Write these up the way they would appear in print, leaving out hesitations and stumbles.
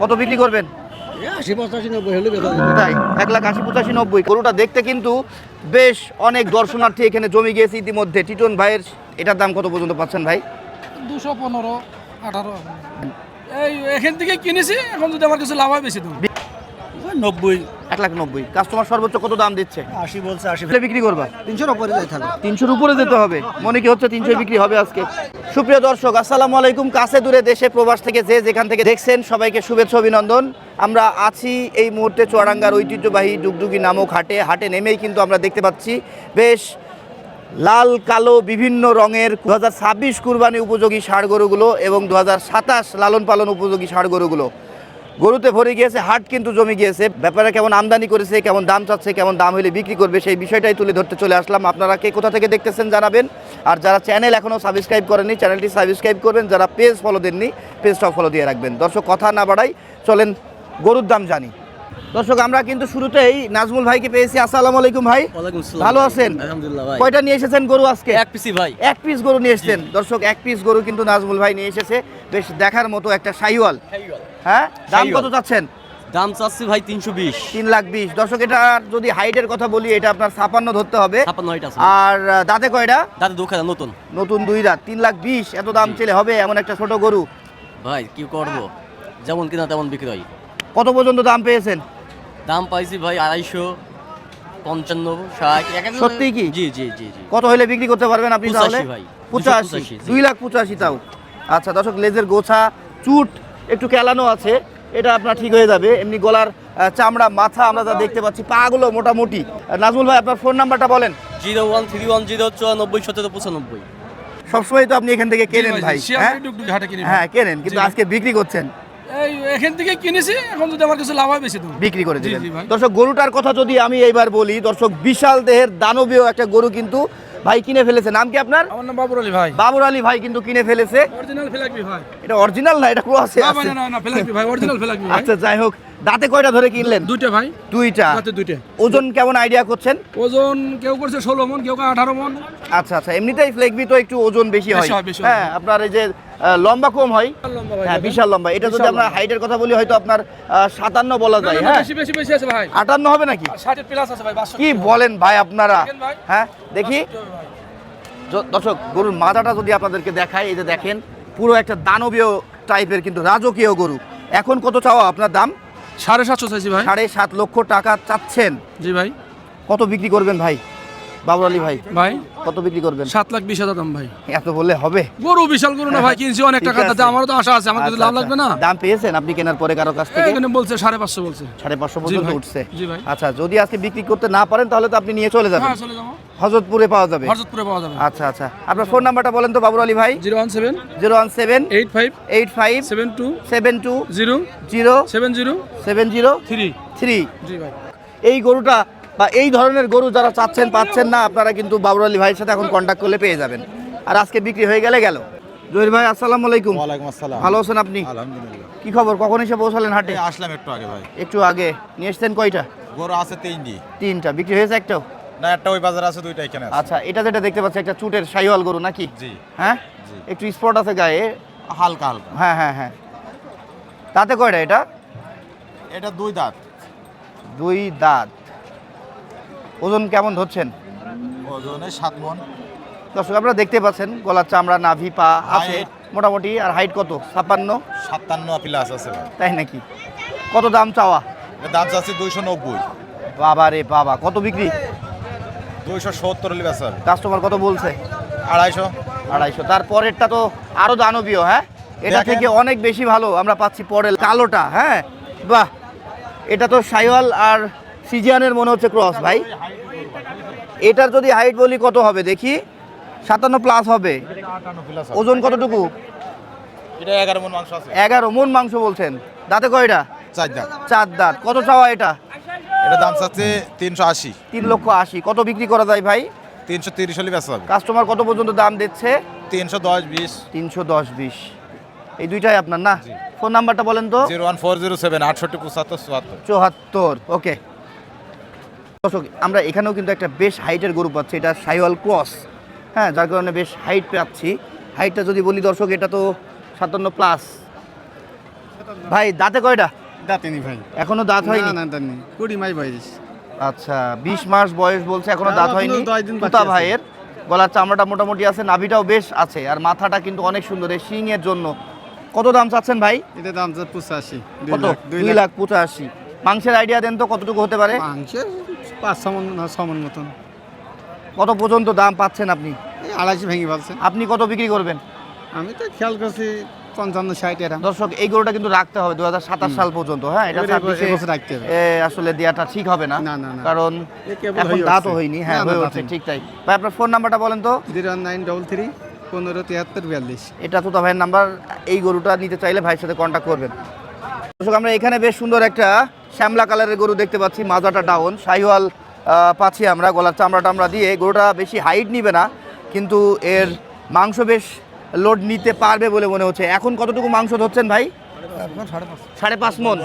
কত বিক্রি করবেন? 80-85-90 হলে বেচা যাবে। তাই 1,80,85,90। গরুটা দেখতে কিন্তু বেশ অনেক দর্শনার্থী এখানে জমে গিয়েছে ইতিমধ্যে। টিটন ভাইয়ের এটার দাম কত পর্যন্ত পাচ্ছেন ভাই? 215-18 এই এখান থেকে কিনেছি, এখন যদি আমার কিছু লাভ হয় বেশি দেবো। 90 1,90,000। কাস্টমার সর্বোচ্চ কত দাম দিচ্ছে? 80 বলছে, 80 তাহলে বিক্রি করবা? 300 উপরে যাই থাকবে। 300-র উপরে যেতে হবে। মনে কি হচ্ছে 300 বিক্রি হবে আজকে? সুপ্রিয় দর্শক, আসসালামু আলাইকুম। কাছে দূরে দেশে প্রবাস থেকে যে যেখান থেকে দেখছেন সবাইকে শুভেচ্ছা অভিনন্দন। আমরা আছি এই মুহূর্তে চুয়াডাঙ্গার ঐতিহ্যবাহী ডুগডুগি নামক হাটে নেমেই কিন্তু আমরা দেখতে পাচ্ছি বেশ লাল কালো বিভিন্ন রঙের 2026 কুরবানি উপযোগী ষাঁড় গরুগুলো এবং 2027 লালন পালন উপযোগী ষাঁড় গরুগুলো গরুতে ভরে গিয়েছে। হাট কিন্তু জমে গিয়েছে। ব্যাপারে কেমন আমদানি করেছে, কেমন দাম চাচ্ছে, কেমন দাম হলে বিক্রি করবে, সেই বিষয়টাই তুলে ধরতে চলে আসলাম। আপনারা কে কোথা থেকে দেখতেছেন জানাবেন। আর যারা চ্যানেল এখনও সাবস্ক্রাইব করেননি চ্যানেলটি সাবস্ক্রাইব করবেন। যারা পেজ ফলো দেননি পেজটাও ফলো দিয়ে রাখবেন। দর্শক কথা না বাড়াই চলেন গরুর দাম জানি। দর্শক আমরা কিন্তু শুরুতেই নাজমুল ভাইকে পেয়েছি। আসসালামু আলাইকুম ভাই। ওয়ালাইকুম আসসালাম। ভালো আছেন? আলহামদুলিল্লাহ ভাই। কয়টা নিয়ে এসেছেন গরু আজকে? এক পিসি ভাই। এক পিস গরু নিয়ে এসেছেন। দর্শক এক পিস গরু কিন্তু নাজমুল ভাই নিয়ে এসেছে। বেশ দেখার মতো একটা শাহিওয়াল। হ্যাঁ, দাম কত চাচ্ছেন? দাম চাচ্ছি ভাই 320। 3,20,000। দর্শক এটা যদি হাইটের কথা বলি এটা আপনার 56 ধরতে হবে। 56 হাইট আছে। আর দাঁতে কয়টা? দাদা দুখানা নতুন। নতুন 2 দাঁত। 3,20,000 এত দাম চেলে হবে এমন একটা ছোট গরু? ভাই কি করব, যেমন কিনা তেমন বিক্রি হয়। কত পর্যন্ত দাম পেয়েছেন? দাম পাইছি ভাই 250, 55, 60। সত্যি কি? জি জি জি জি। কত হলে বিক্রি করতে পারবেন আপনি 85 তাহলে? ভাই। 85, 285, 2,85,000 তাও। আচ্ছা দর্শক, লেজের গোছা চুট একটু কেলানো আছে, এটা আপনার ঠিক হয়ে যাবে। এমনি গলার চামড়া মাথা আমরা যা দেখতে পাচ্ছি, পাগুলো মোটামুটি। নাজমুল ভাই আপনার ফোন নাম্বারটা বলেন। 013109495। সবসময় তো আপনি এখান থেকে কেনেন ভাই? হ্যাঁ ডুগডুগি হাটে কিনি। হ্যাঁ কেনেন, কিন্তু জি। আজকে বিক্রি করছেন। এই এখান থেকে কিনেছি, এখন যদি আমার কিছু লাভ হয় বেশি দেবো। বিক্রি করে জি, দিলেন। জি ভাই। দর্শক গরুটার কথা যদি আমি এইবার বলি, দর্শক বিশাল দেহের দানবীয় একটা গরু কিন্তু ভাই কিনে ফেলেছে। নাম কি আপনার? আমার নাম বাবুর আলী ভাই। বাবুর আলী ভাই কিন্তু কিনে ফেলেছে। অরিজিনাল ফেলাকবি ভাই। এটা অরিজিনাল না, এটা ক্রস আছে। না না না, ফেলাকবি ভাই, অরিজিনাল ফেলাকবি ভাই। আচ্ছা যাই হোক, দাঁতে কয়টা ধরে কিনলেন? দুইটা ভাই। দুইটা। রাতে দুইটা। ওজন কেমন আইডিয়া করছেন? ওজন কেউ করছে 16 মণ, কেউ 18 মণ। আচ্ছা আচ্ছা, এমনিতেই ফ্লেগবি তো একটু ওজন বেশি হয়। বেশি হয়, বেশি হয়। হ্যাঁ, আপনার এই যে লম্বা কম হয়। লম্বা ভাই। হ্যাঁ বিশাল লম্বা। এটা যদি বিশাল আমরা লম্বা। হাইটের কথা বলি হয়তো আপনার 57 বলা না, যায়। না, হ্যাঁ বেশি বেশি বেশি আছে ভাই। 58 হবে নাকি? 60 প্লাস আছে ভাই। 62 কি বলেন ভাই আপনারা? দেখেন ভাই। হ্যাঁ দেখি। 62 ভাই। দর্শক গরুর মাথাটা যদি আপনাদেরকে দেখাই, এই যে দেখেন পুরো একটা দানবীয় টাইপের কিন্তু রাজকীয় গরু। এখন কত চাওয়া আপনার দাম? 750 চাইছি ভাই। 7.5 লক্ষ টাকা চাচ্ছেন। জি ভাই। কত বিক্রি করবেন ভাই? বাবুর আলী ভাই ভাই কত বিক্রি করবেন? 7,20,000 দাম ভাই। এত বললে হবে? গরু বিশাল গরু না ভাই, কিনছি অনেক ঠিক টাকা, তাতে আছে। আমারও তো আশা আছে, আমার কিছু আচ্ছা, লাভ আচ্ছা। লাগবে না। দাম পেয়েছেন আপনি কেনার পরে কারো কাছ থেকে? এখানে বলছে 550 বলছে। 550 জি পর্যন্ত ভাই। উঠছে। জি ভাই। আচ্ছা, যদি আজকে বিক্রি করতে না পারেন তাহলে তো আপনি নিয়ে চলে যাবেন। হ্যাঁ চলে যাবো। হযরতপুরে পাওয়া যাবে। হযরতপুরে পাওয়া যাবে। আচ্ছা আচ্ছা, আপনার ফোন নাম্বারটা বলেন তো বাবুর আলী ভাই। 017 017 85 85 72 72 0 0 70 70 3। 3। জি ভাই। এই গরুটা বা এই ধরনের গরু যারা চাচ্ছেন পাচ্ছেন না, আপনারা কিন্তু বাবুর আলী ভাইয়ের সাথে এখন কন্ট্যাক্ট করলে পেয়ে যাবেন। আর আজকে বিক্রি হয়ে গেলে গেল। জহির ভাই আসসালামু আলাইকুম। ওয়ালাইকুম আসসালাম। ভালো আছেন আপনি? আলহামদুলিল্লাহ। কি খবর, কখন এসে পৌঁছালেন হাটে? এই আসলাম একটু আগে ভাই। একটু আগে। নিয়ে এসছেন কয়টা? গরু আছে 3টি। 3টা। বিক্রি হয়েছে একটাও? না, একটা ওই বাজারে আছে, 2টা এখানে আছে। আচ্ছা, এটা যেটা দেখতে পাচ্ছি একটা চুটের শাহিওয়াল গরু নাকি? জি। হ্যাঁ জি। একটু স্পট আছে গায়ে। হালকা হালকা। হ্যাঁ হ্যাঁ হ্যাঁ। দাঁতে কয়টা এটা? এটা 2 দাঁত। 2 দাঁত। ওজন কেমন ধরছেন? ওজনে 7 মণ। দর্শক আপনারা দেখতে পাচ্ছেন গলার চামড়া নাভি পা আছে Height? মোটামুটি। আর হাইট কত? 56? 57 প্লাস আছে ভাই। তাই নাকি? কত দাম চাওয়া? এর দাম চাচ্ছি 290। বাবা রে বাবা, কত বিক্রি? 270 হলে বেচা হবে। কাস্টমার কত বলছে? 250। 250। তারপরেরটা তো আরো দানবীয়। হ্যাঁ এটা দেখেন। থেকে অনেক বেশি ভালো আমরা পাচ্ছি পরের কালোটা। হ্যাঁ বাহ, এটা তো শাইওয়াল আর সিজিয়ানের মনে হচ্ছে ক্রস ভাই। এটার যদি হাইট বলি কত হবে দেখি? 57 প্লাস হবে। 58 প্লাস। ওজন কতটুকু? এটা 11 মণ মাংস আছে। 11 মণ মাংস বলছেন। দাঁতে কয়টা? 4 দাঁত। 4 দাঁত। কত চাওয়া এটা? এটা দাম চাচ্ছি 380। 3,80,000। কত বিক্রি করা যায় ভাই? 330 হলে বেচা হবে। কাস্টমার কত পর্যন্ত দাম দিচ্ছে? 310 20। 310 20। এই দুইটাই আপনার না? ফোন নাম্বারটা বলেন তো। 01407 68 75 74। 74। ওকে দর্শক, আমরা এখানেও কিন্তু একটা বেশ হাইটের গরু পাচ্ছি। এটা শাইওয়াল ক্রস। হ্যাঁ, যার কারণে বেশ হাইট পাচ্ছি। হাইটটা যদি বলি দর্শক, এটা তো 57 প্লাস। ভাই দাঁতে কয়টা? দাঁতিনি ভাই, এখনো দাঁত হয়নি? না দাঁতিনি, 20 মাস বয়স। আচ্ছা 20 মাস বয়স বলছে, এখনো দাঁত এখনো হয়নি। 10 দিন বাকি তুতা আছে। ভাইয়ের গলার চামড়াটা মোটামুটি আছে, নাভিটাও বেশ আছে, আর মাথাটা কিন্তু অনেক সুন্দর এই শিং এর জন্য। কত দাম চাচ্ছেন ভাই? এটা দাম হচ্ছে 85, কত? 2 লাখ। 2,85,000। মাংসের আইডিয়া দেন তো কতটুকু হতে পারে? মাংসের 5 মন না 6 মন মতন। কত পর্যন্ত দাম পাচ্ছেন আপনি? এই 250 ভেঙে বলছে। আপনি কত বিক্রি করবেন? আমি তো খেয়াল করছি 55-60 এরকম। দর্শক এই গরুটা কিন্তু রাখতে হবে 2027 সাল পর্যন্ত, হ্যাঁ এটা এবারে 26 এবছর রাখতে হবে। আসলে দেওয়াটা ঠিক হবে না, না, না, না। কারণ এ কেবল এখন হয়ে দাঁতও উঠছে। হয়নি। হ্যাঁ না, না, হয়ে দাঁত উঠছে, হয়নি। ঠিক তাই। ভাই আপনার ফোন নাম্বারটা বলেন তো। 01933 1573 42। এটা তুতা ভাইয়ের নাম্বার, এই গরুটা নিতে চাইলে ভাইয়ের সাথে কন্ট্যাক্ট করবেন। দর্শক আমরা এখানে বেশ সুন্দর একটা শ্যামলা কালারের গরু দেখতে পাচ্ছি, মাজাটা ডাউন, শাহিওয়াল পাচ্ছি আমরা, গলার চামড়া দিয়ে। গরুটা বেশি হাইট নিবে না, কিন্তু এর মাংস বেশ লোড নিতে পারবে বলে মনে হচ্ছে। এখন কতটুকু মাংস ধরছেন ভাই? 5.5 মন।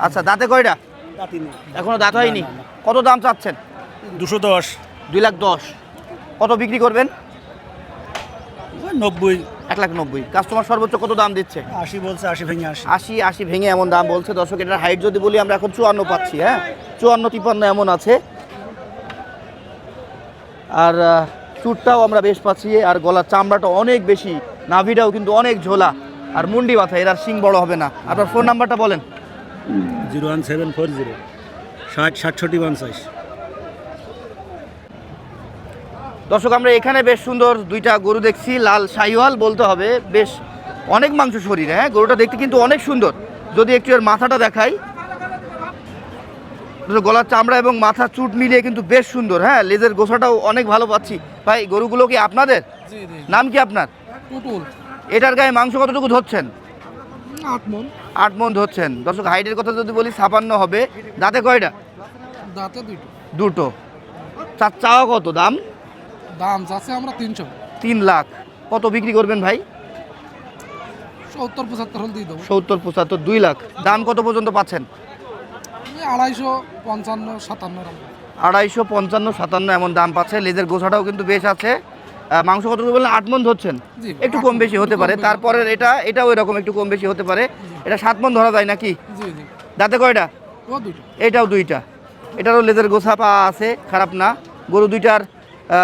আচ্ছা দাঁতে কয়টা? এখনো দাঁত হয়নি। কত দাম চাচ্ছেন? 210, 2,10,000। কত বিক্রি করবেন? 90, 1,90,000। কাস্টমার সর্বোচ্চ কত দাম দিচ্ছে? 80 বলছে, 80 ভেঙে 80। 80 ভেঙে এমন দাম বলছে। দর্শক এটার হাইট যদি বলি আমরা এখন 54 পাচ্ছি, হ্যাঁ 54-53 এমন আছে। আর চুটটাও আমরা বেশ পাচ্ছি, আর গলার চামড়াটা অনেক বেশি, নাভিটাও কিন্তু অনেক ঝোলা, আর মুন্ডি মাথা, এর আর শিং বড় হবে না। আপনার ফোন নাম্বারটা বলেন। 01740 60 67 50। দর্শক আমরা এখানে বেশ সুন্দর দুইটা গরু দেখছি, লাল শাহিওয়াল বলতে হবে, বেশ অনেক মাংস শরীরে, হ্যাঁ গরুটা দেখতে কিন্তু অনেক সুন্দর। যদি একটু এর মাথাটা দেখাই, গলার চামড়া এবং মাথা চুট মিলিয়ে কিন্তু বেশ সুন্দর, হ্যাঁ লেজের গোছাটাও অনেক ভালো পাচ্ছি। ভাই গরুগুলো কি আপনাদের? জি জি। নাম কি আপনার? পুতুল এটার গায়ে মাংস কতটুকু ধরছেন? 8 মন। 8 মন ধরছেন। দর্শক হাইটের কথা যদি বলি 56 হবে। দাঁতে কয়টা? দাঁতে দুটো। দুটো। চাওয়া কত দাম? দাম যাচ্ছে আমরা 300, 3 লাখ। কত বিক্রি করবেন ভাই? 70-75 হল দিয়ে দেবো। 70-75, 2 লাখ। দাম কত পর্যন্ত পাচ্ছেন? 250-55-57 এরকম। 250-55-57 এমন দাম পাচ্ছে। লেজের গোছাটাও কিন্তু বেশ আছে। মাংস কতটুকু বললেন? 8 মন ধরছেন। জি, একটু 8 কম মণ, বেশি হতে একটু পারে। কম বেশি। তারপরে এটাও এরকম একটু কম বেশি হতে পারে। এটা 7 মন ধরা যায় নাকি? জি জি। দাঁতে কয়টা? ও দুটো। এটাও 2টা। এটারও লেজের গোছা পা আছে, খারাপ না। গরু দুইটার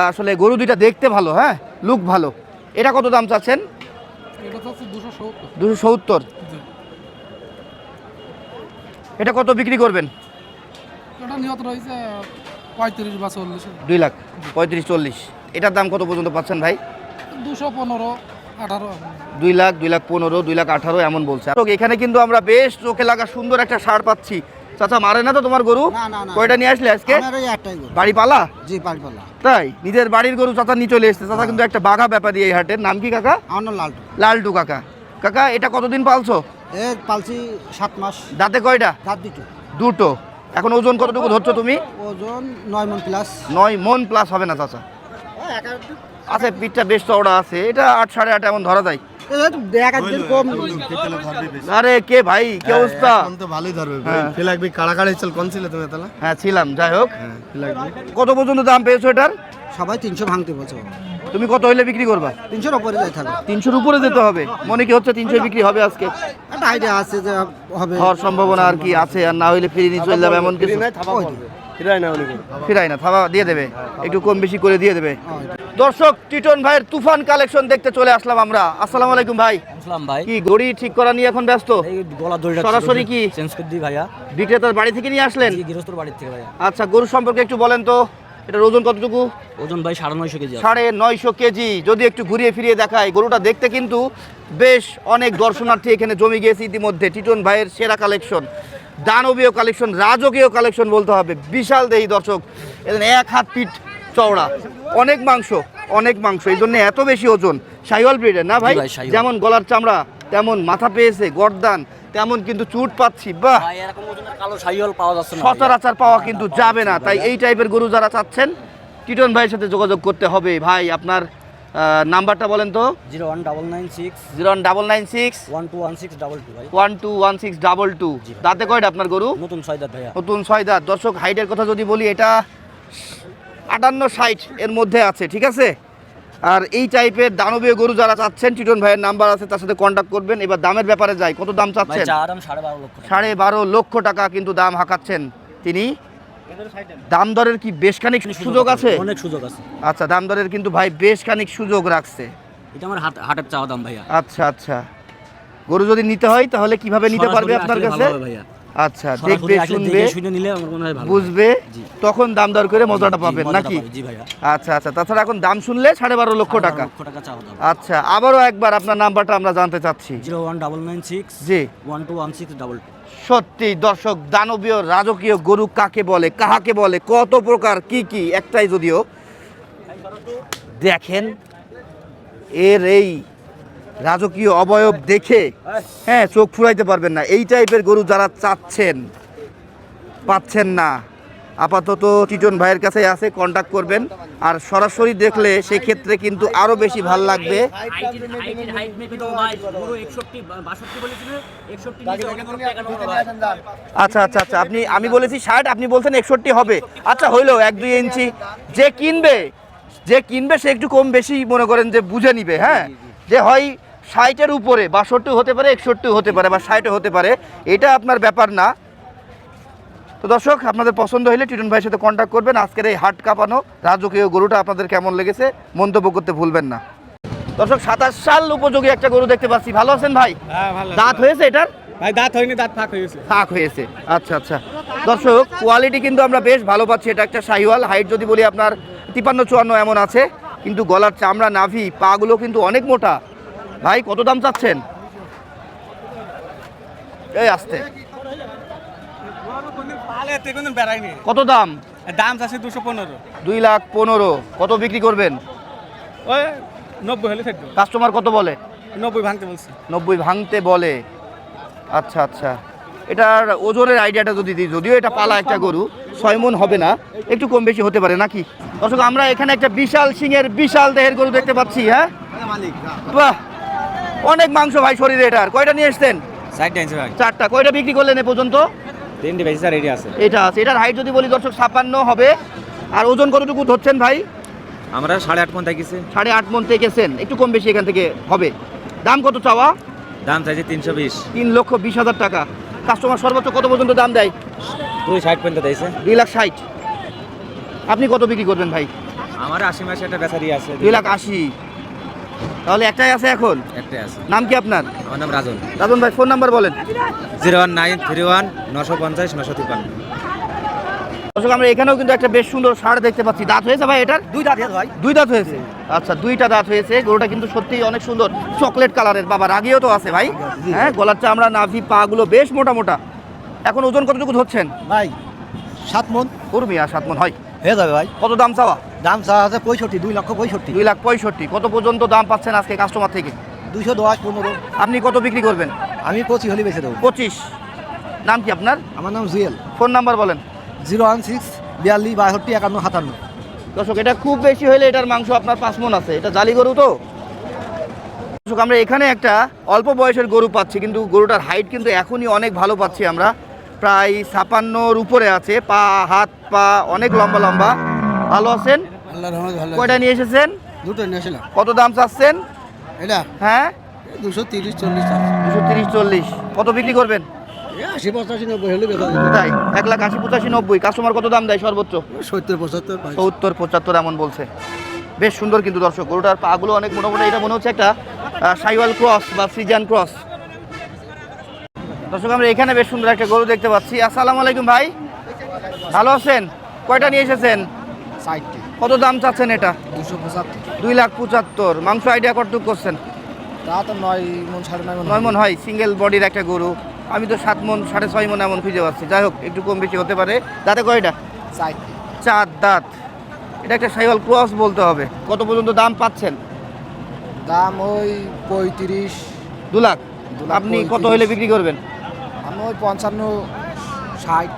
আসলে গরু দুইটা দেখতে ভালো, হ্যাঁ লুক ভালো। এটা কত দাম চাচ্ছেন? এটা যাচ্ছে 270। 270। জি। এটা কত বিক্রি করবেন? এটা নিহত রয়েছে 35 বা 40। 2 লাখ 35-40। এটার দাম কত পর্যন্ত পাচ্ছেন ভাই? 215-18। 2 লাখ 2,15,000 2,18,000 এমন বলছে। তো এখানে কিন্তু আমরা বেশ চোখে লাগা সুন্দর একটা ষাঁড় পাচ্ছি। চাচা মারে না তো তোমার গরু? না, না, না। কয়টা নিয়ে আসলে আজকে? আমার ওই একটাই গরু। বাড়ি পালা? জি পালপালা। তাই নিজের বাড়ির গরু চাচা নিয়ে চলে এসেছে। চাচা কিন্তু একটা বাঘা ব্যাপারী এই হাটের। নাম কি কাকা? আমার নাম লালটু। লালটু কাকা। কাকা এটা কতদিন পালছো? এ পালছি 7 মাস। দাঁতে কয়টা? রাত দুটো। দুটো। এখন ওজন কতটুকু ধরছো তুমি? ওজন 9 মন প্লাস। 9 মন প্লাস হবে না চাচা? আছে, পিঠটা বেশ চওড়া আছে। এটা 8 8.5 এমন ধরা যায়। এক একদিন কম। আরে কে ভাই, কি অবস্থা? তো ভালোই ধরবে ভাই। হ্যাঁ। ফিলাকবি কাড়াকাড়ি চল কোন ছিল তুমি তাহলে? হ্যাঁ ছিলাম, যাই হোক। হ্যাঁ, ফিলাকবি। কত পর্যন্ত দাম পেয়েছো এটার? সবাই 300 ভাঙতে বলছে। তুমি কত হইলে বিক্রি করবা? 300-র উপরে যাই থাকবে। 300-র উপরে যেতে হবে। মনে কি হচ্ছে 300 বিক্রি হবে আজকে? একটা আইডিয়া আছে যে হবে। হওয়ার সম্ভাবনা আর কি আছে, আর না হইলে ফিরে নিয়ে চলে যাবে এমন কিছু? ফিরাই না, থাবা দিয়ে দেবে, একটু কম বেশি করে দিয়ে দেবে। দর্শক টিটন ভাইয়ের তুফান কালেকশন দেখতে চলে আসলাম আমরা। আসসালামু আলাইকুম ভাই। আসসালাম ভাই। কি গড়ি ঠিক করা নিয়ে এখন ব্যস্ত? এই গলা দড়িটা সরাসরি কি চেঞ্জ করে দিই ভাইয়া। বিক্রেতার বাড়ি থেকে নিয়ে আসলেন? জি, গৃহস্থর বাড়ির থেকে ভাইয়া। আচ্ছা গরু সম্পর্কে একটু বলেন তো, এটার ওজন কতটুকু? ওজন ভাই 950 কেজি আছে। 950 কেজি। যদি একটু ঘুরিয়ে ফিরিয়ে দেখায়, গরুটা দেখতে কিন্তু বেশ অনেক দর্শনার্থী এখানে জমে গিয়েছে ইতিমধ্যে। টিটন ভাইয়ের সেরা কালেকশন, দানবীয় কালেকশন, রাজকীয় কালেকশন বলতে হবে। বিশাল দেহি দর্শক, এখানে 1 হাত পিঠ চওড়া, অনেক মাংস, অনেক মাংস, এই জন্য এত বেশি ওজন। শাহিওয়াল ব্রিডের না ভাই? জি ভাই, শাহিওয়াল। যেমন গলার চামড়া তেমন মাথা পেয়েছে, গর্দান তেমন কিন্তু চুট পাচ্ছি। বাহ, ভাই এরকম ওজনের কালো শাহিওয়াল পাওয়া যাচ্ছে না। সচরাচর পাওয়া কিন্তু যাবে না। তাই এই টাইপের গরু যারা চাচ্ছেন টিটন ভাইয়ের সাথে যোগাযোগ করতে হবে। ভাই আপনার নাম্বারটা বলেন তো। 01996 099612162 121622 ভাই। 121622। দাঁতে কয়টা আপনার গরু? নতুন 6 দাঁত ভাইয়া। নতুন 6 দাঁত। দর্শক হাইটের কথা যদি বলি, এটা 58-60 এর মধ্যে আছে, ঠিক আছে। আর এই টাইপের দানবীয় গরু যারা চাচ্ছেন টিটন ভাইয়ের নাম্বার আছে, তার সাথে কন্ট্যাক্ট করবেন। এবার দামের ব্যাপারে যাই, কত দাম ভাই চাচ্ছেন? চা দাম 12.5 লক্ষ টাকা। 12.5 লক্ষ টাকা কিন্তু দাম হাঁকাচ্ছেন তিনি। দাম দরের কি বেশ খানিক সুযোগ আছে? অনেক সুযোগ আছে। আচ্ছা, দাম দরের কিন্তু ভাই বেশ খানিক সুযোগ রাখছে। এটা আমার হাটের চাওয়া দাম ভাইয়া। আচ্ছা আচ্ছা, গরু যদি নিতে হয় তাহলে কিভাবে নিতে পারবে সরাসরি আপনার আসলে কাছে? ভালো হবে ভাইয়া। আচ্ছা, সরাসরি দেখবে আসলে শুনবে দেখে শুনে নিলে আমার মনে হয় ভালো। বুঝবে, জি। তখন দাম দর করে মজাটা জি, পাবেন মজাটা নাকি? পাবে, জি ভাইয়া। আচ্ছা আচ্ছা, তাছাড়া এখন দাম শুনলে 12.5 লক্ষ 12 টাকা। লক্ষ টাকা চাওয়া দাম। আচ্ছা, আবারও একবার আপনার নাম্বারটা আমরা জানতে চাচ্ছি। 01996 জি, 121622। সত্যি দর্শক, দানবীয় রাজকীয় গরু কাকে বলে, কাহাকে বলে, কত প্রকার, কি কি, একটাই যদিও দেখেন এর এই রাজকীয় অবয়ব দেখে হ্যাঁ চোখ ফুরাইতে পারবেন না। এই টাইপের গরু যারা চাচ্ছেন, পাচ্ছেন না, আপাতত টিটন ভাইয়ের কাছে আছে, কন্টাক্ট করবেন। আর সরাসরি দেখলে সেক্ষেত্রে কিন্তু আরও বেশি ভাল লাগবে। আচ্ছা আচ্ছা আচ্ছা, আমি বলেছি 60, আপনি বলছেন 61 হবে। আচ্ছা হইলো 1-2 ইঞ্চি। যে কিনবে সে একটু কম বেশি মনে করেন যে বুঝে নিবে, হ্যাঁ, যে হয় 60-এর উপরে 62 হতে পারে, 61 হতে পারে, বা 60 হতে পারে, এটা আপনার ব্যাপার না। তো দর্শক, আপনাদের পছন্দ হলে টিটন ভাইয়ের সাথে কন্ট্যাক্ট করবেন। আজকের এই হাট কাঁপানো রাজকীয় গরুটা আপনাদের কেমন লেগেছে মন্তব্য করতে ভুলবেন না। দর্শক, 27 সাল উপযোগী একটা গরু দেখতে পাচ্ছি। ভালো আছেন ভাই? হ্যাঁ ভালো। দাঁত হয়েছে এটার? ভাই দাঁত হয়নি, দাঁত ফাঁক হয়ে গেছে। ফাঁক হয়েছে। আচ্ছা আচ্ছা, দর্শক কোয়ালিটি কিন্তু আমরা বেশ ভালো পাচ্ছি। এটা একটা শাহিওয়াল, হাইট যদি বলি আপনার 53-54 এমন আছে, কিন্তু গলার চামড়া, নাভি, পাগুলো কিন্তু অনেক মোটা। ভাই কত দাম চাচ্ছেন? এই আসতে, কত দাম? দাম আছে 215। 2,15,000। কত বিক্রি করবেন? ওই 90 হলে থাকবে। কাস্টমার কত বলে? 90 ভাঙতে বলছি। 90 ভাঙতে বলে। আচ্ছা আচ্ছা, এটার ওজনের আইডিয়াটা যদি দিই, যদিও এটা পালা একটা গরু, 6 মণ হবে না, একটু কম বেশি হতে পারে নাকি? দর্শক, আমরা এখানে একটা বিশাল সিংয়ের বিশাল দেহের গরু দেখতে পাচ্ছি। হ্যাঁ, বাহ, অনেক মাংস ভাই শরীরে। এটার কয়টা নিয়ে এসছেন? 60 ভাই। 4টা। কয়টা বিক্রি করলেন এ পর্যন্ত? 3টি বেশি স্যার, রেডি আছে। এটা আছে। এটার হাইট যদি বলি দর্শক 56 হবে। আর ওজন কতটুকু ধরছেন ভাই? আমরা 8.5 মণ থাকিছে। 8.5 মণ থেকেছেন, একটু কম বেশি এখান থেকে হবে। দাম কত চাওয়া? দাম চাইছে 320। 3,20,000 টাকা। কাস্টমার সর্বোচ্চ কত পর্যন্ত দাম দেয়? 260 পর্যন্ত দিয়েছে। 2,60,000। আপনি কত বিক্রি করবেন ভাই? আমার 80 মাসে একটা বেচারি আছে। 2,80,000। তাহলে একটাই আছে এখন? একটাই আছে। নাম কি আপনার? আমার নাম রাজন। রাজন ভাই, ফোন নাম্বার বলেন। 01931 950 953। দর্শক, আমরা এখানেও কিন্তু একটা বেশ সুন্দর ষাঁড় দেখতে পাচ্ছি। দাঁত হয়েছে ভাই এটার? 2 দাঁত ভাই। 2 দাঁত হয়েছে। আচ্ছা, 2টা দাঁত হয়েছে। গরুটা কিন্তু সত্যিই অনেক সুন্দর, চকলেট কালারের। বাবা রাগিও তো আছে ভাই। হ্যাঁ, গলার চামড়া, নাভি, পা গুলো বেশ মোটা মোটা। এখন ওজন কতটুকু ধরছেন ভাই 7 মণ কর্মিয়া? 7 মণ হয়, হয়ে যাবে ভাই। কত দাম চাওয়া? দাম চা আছে 65, 2,65,000। 2,65,000। কত পর্যন্ত দাম পাচ্ছেন আজকে কাস্টমার থেকে? 210, 15। আপনি কত বিক্রি করবেন? আমি 25 হলে বেঁচে দেবো। 25। নাম কি আপনার? আমার নাম জুয়েল। ফোন নাম্বার বলেন। 016 42 62 51 57। দর্শক, এটা খুব বেশি হলে এটার মাংস আপনার 5 মণ আছে। এটা জালি গরু তো। দর্শক, আমরা এখানে একটা অল্প বয়সের গরু পাচ্ছি, কিন্তু গরুটার হাইট কিন্তু এখনই অনেক ভালো পাচ্ছি আমরা। প্রায় 56-র উপরে আছে। পা, হাত পা অনেক লম্বা লম্বা। ভালো আছেন? আল্লাহর রহমতে ভালো। কয়টা নিয়ে এসেছেন? দুটো নিয়ে আসলাম। কত দাম চাচ্ছেন? এটা হ্যাঁ, 230 40 টাকা। 230-40। কত বিক্রি করবেন? 80 85 90 হলে বেচা যাবে। তাই 1,80,000 85 90। কাস্টমার কত দাম দেয় সর্বোচ্চ? 70 75 ভাই। 70 75 এমন বলছে। বেশ সুন্দর কিন্তু দর্শক, গরুটার পাগুলো অনেক মোটামুটি। এটা মনে হচ্ছে একটা শাইওয়াল ক্রস বা ফ্রিজিয়ান ক্রস। দর্শক, আমরা এখানে বেশ সুন্দর একটা গরু দেখতে পাচ্ছি। আসসালামু আলাইকুম ভাই, ভালো আছেন? কয়টা নিয়ে এসেছেন? 60। কত দাম চাচ্ছেন এটা? 275। 2,75,000। মাংস আইডিয়া কতটুকু করছেন? তা তো 9 মণ 9.5 মণ। 9 মণ হয় সিঙ্গেল বডির একটা গরু। আমি তো 7 মণ 6.5 মণ এমন খুঁজে পাচ্ছি। যাই হোক, একটু কম বেশি হতে পারে। দাঁতে কয়টা? 4 দাঁত। এটা একটা শাইওয়াল ক্রস বলতে হবে। কত পর্যন্ত দাম পাচ্ছেন? দাম ওই 35 2 লাখ। আপনি কত হলে বিক্রি করবেন? আমি ওই 55 60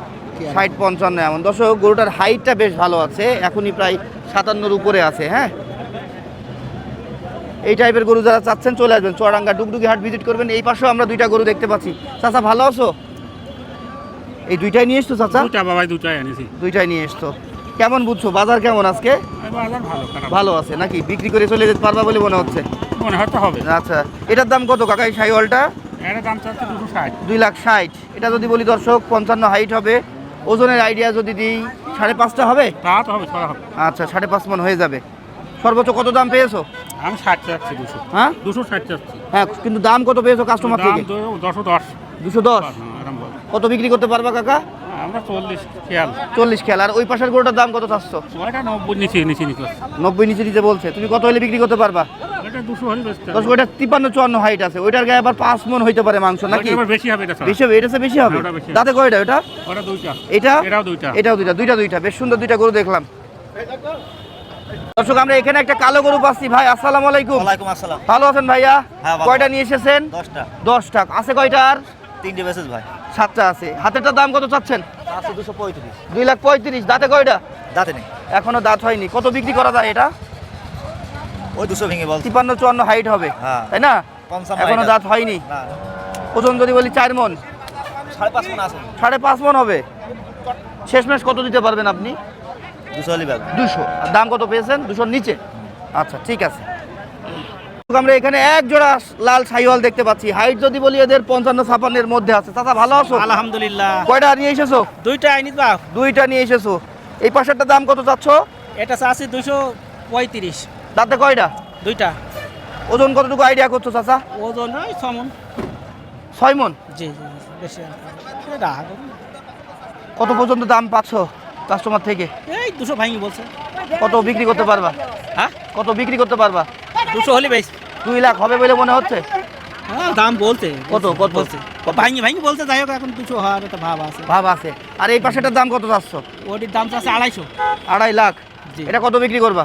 60-55 এমন। দর্শক, গরুটার হাইটটা বেশ ভালো আছে, এখনই প্রায় 57-র উপরে আছে। হ্যাঁ, এই টাইপের গরু যারা চাচ্ছেন চলে আসবেন চুয়াডাঙ্গা ডুগডুগি হাট ভিজিট করবেন। এই পাশেও আমরা 2টা গরু দেখতে পাচ্ছি। চাচা ভালো আছো? এই 2টাই নিয়ে এসছো চাচা? 2টা বাবাই 2টাই এনেছি। 2টাই নিয়ে এসছো। কেমন বুঝছো বাজার কেমন আজকে? বাজার ভালো খারাপ ভালো আছে নাকি? বিক্রি করে চলে যেতে পারবা বলে মনে হচ্ছে। মনে হতে হবে। আচ্ছা, এটার দাম কত কাকা এই শাহিওয়ালটা? এর দাম চাচ্ছে 260। 2,60,000। এটা যদি বলি দর্শক 55 হাইট হবে, ওজনের আইডিয়া যদি দিই 5.5টা হবে। তা তো হবে, ছড়া হবে। আচ্ছা, 5.5 মণ হয়ে যাবে। সর্বোচ্চ কত দাম পেয়েছো? আমি 60 চাচ্ছি, 200। হ্যাঁ 260 চাচ্ছি। হ্যাঁ, কিন্তু দাম কত পেয়েছো কাস্টমার দাম থেকে? 210। 210। এরকম বল। কত বিক্রি করতে পারবা কাকা? আমরা 40 খেয়াল। 40 খেয়াল। আর ওই পাশের গরুটার দাম কত চাচ্ছ? ওইটা 90 নিচে। 90 নিচে দিতে বলছে। তুমি কত হলে বিক্রি করতে পারবা? এটা 200 হলে বেচতে হবে। দর্শক, ওইটা 53-54 হাইট আছে, ওইটার গায়ে আবার 5 মণ হইতে পারে মাংস নাকি? ওইটা আবার বেশি হবে, এটা ছাড়া। বেশি হবে, এটা চেয়ে বেশি হবে। ওটা বেশি হবে। দাঁতে কয়টা ওটা? ওটা দুইটা। এটা এটাও দুইটা। এটাও দুইটা। বেশ সুন্দর দুইটা গরু দেখলাম। দর্শক, আমরা এখানে একটা কালো গরু পাচ্ছি। ভাই আসসালামু আলাইকুম। ওয়ালাইকুম আসসালাম। ভালো আছেন ভাইয়া? হ্যাঁ, ভালো। কয়টা নিয়ে এসেছেন? 10টা। 10টা আছে। কয়টার? 3টে মেসেজ ভাই। 7টা আছে। হাতেরটার দাম কত চাচ্ছেন? আছে 235। 2,35,000। দাঁতে কয়টা? দাঁতে নেই। এখনো দাঁত হয়নি। কত বিক্রি করা যায় এটা? ওই 200 ভেঙে বল। 53-54 হাইট হবে, হ্যাঁ। তাই না? 55 এখনো height দাঁত আছে। হয়নি। না, ওজন যদি বলি 4 মণ, 5.5 মণ আছে। 5.5 মণ হবে। শেষমেশ কত দিতে পারবেন আপনি? 200 হলে ব্যাগ। 200। আর দাম কত পেয়েছেন? 200-র নিচে। আচ্ছা, ঠিক আছে। আমরা এখানে এক জোড়া লাল শাহিওয়াল দেখতে পাচ্ছি। হাইট যদি বলি এদের 55-56 মধ্যে আছে। চাচা ভালো আছো? আলহামদুলিল্লাহ। কয়টা নিয়ে এসেছো? দুইটা আইনি বাপ। 2টা নিয়ে এসেছো। এই পাশেরটা দাম কত চাচ্ছ? এটা আছে 235। তাতে কয়টা? দুইটা। ওজন কতটুকু আইডিয়া করছো চাচা? ওজন ওই 6 মণ। 6 মণ। জি জি জি, বেশি আর কি। এটা কত পর্যন্ত দাম পাচ্ছ কাস্টমার থেকে? এই 200 ভাঙি বলছে। কত বিক্রি করতে পারবা? হ্যাঁ, কত বিক্রি করতে পারবা? 200 হলে বেশ। 2 লাখ হবে বলে মনে হচ্ছে। হ্যাঁ, দাম বলতে। কত বলছে? ভাঙি বলতে, যাই হোক এখন 200 হওয়ার একটা ভাব আছে। ভাব আছে। আর এই পাশেটার দাম কত চাচ্ছ? ওটির দাম আছে 250। 2.5 লাখ। জি। এটা কত বিক্রি করবা?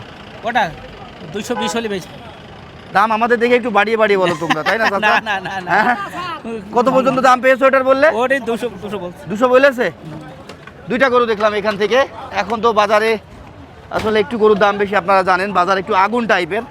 ওটা 220 হলে বেশ। দাম আমাদের দেখে একটু বাড়িয়ে বলো তোমরা, তাই না চাচা? না না না না। হ্যাঁ? কত পর্যন্ত দাম পেয়েছো এটার বললে? ওটি 200 বলছে। 200 বলেছে। 2টা গরু দেখলাম এখান থেকে। এখন তো বাজারে আসলে একটু গরুর দাম বেশি, আপনারা জানেন বাজার একটু আগুন টাইপের।